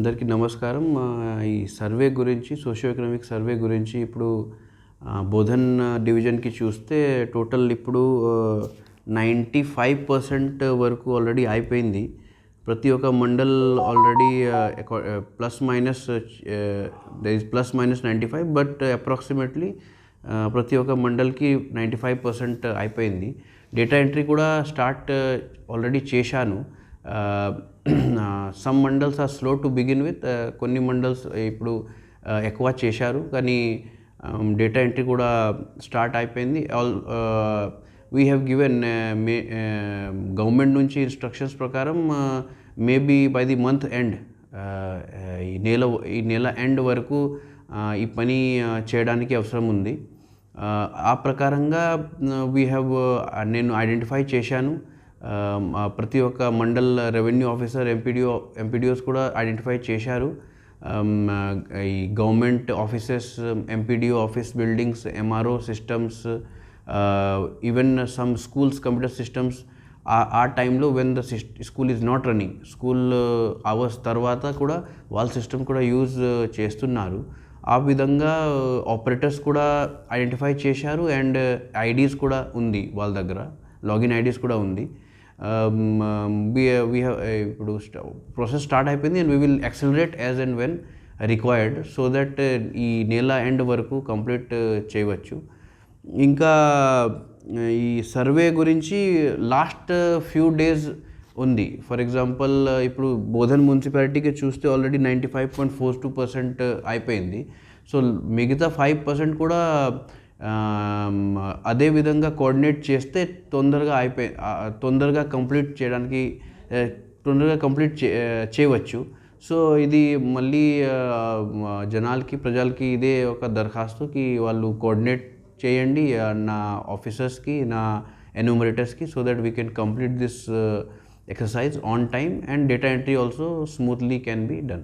అందరికీ నమస్కారం. ఈ సర్వే గురించి సోషియో ఎకనామిక్ సర్వే గురించి ఇప్పుడు బోధన్ డివిజన్‌కి చూస్తే టోటల్ ఇప్పుడు 95% వరకు ఆల్రెడీ అయిపోయింది. ప్రతి ఒక్క mandal already plus minus there is plus minus 95 but approximately ప్రతి ఒక్క మండల్‌కి 95% అయిపోయింది. డేటా ఎంట్రీ కూడా స్టార్ట్ ఆల్రెడీ చేశాను. Some mandals are slow to begin with. కొన్ని మండల్స్ ఇప్పుడు ఎక్కువ చేశారు, కానీ డేటా ఎంట్రీ కూడా స్టార్ట్ అయిపోయింది. వీ హ్యావ్ గివెన్ గవర్నమెంట్ నుంచి ఇన్స్ట్రక్షన్స్ ప్రకారం maybe by the month end, ఈ నెల ఎండ్ వరకు ఈ పని చేయడానికి అవసరం ఉంది. ఆ ప్రకారంగా నేను ఐడెంటిఫై చేశాను. ప్రతి ఒక్క మండల్ రెవెన్యూ ఆఫీసర్, ఎంపీడీఓస్ కూడా ఐడెంటిఫై చేశారు. ఈ government offices, MPDO office buildings, MRO systems, even some schools computer systems ఆ టైంలో when the school is not running, school hours తర్వాత కూడా వాళ్ళ సిస్టమ్ కూడా యూజ్ చేస్తున్నారు. ఆ విధంగా ఆపరేటర్స్ కూడా ఐడెంటిఫై చేశారు అండ్ ఐడీస్ కూడా ఉంది వాళ్ళ దగ్గర, లాగిన్ ఐడీస్ కూడా ఉంది. ఇప్పుడు ప్రాసెస్ స్టార్ట్ అయిపోయింది and we will accelerate as and when required so that ఈ నెల ఎండ్ వరకు కంప్లీట్ చేయవచ్చు. ఇంకా ఈ సర్వే గురించి లాస్ట్ ఫ్యూ డేస్ ఉంది. ఫర్ ఎగ్జాంపుల్ ఇప్పుడు బోధన్ మున్సిపాలిటీకి చూస్తే ఆల్రెడీ 95.42% అయిపోయింది. సో మిగతా 5% కూడా అదే విధంగా కోఆర్డినేట్ చేస్తే తొందరగా కంప్లీట్ చేయవచ్చు. సో ఇది మళ్ళీ ప్రజలకి ఇదే ఒక దరఖాస్తుకి వాళ్ళు కోఆర్డినేట్ చేయండి నా ఆఫీసర్స్కి, నా ఎన్యూమరేటర్స్కి, so that we can complete this exercise on time and data entry also smoothly can be done.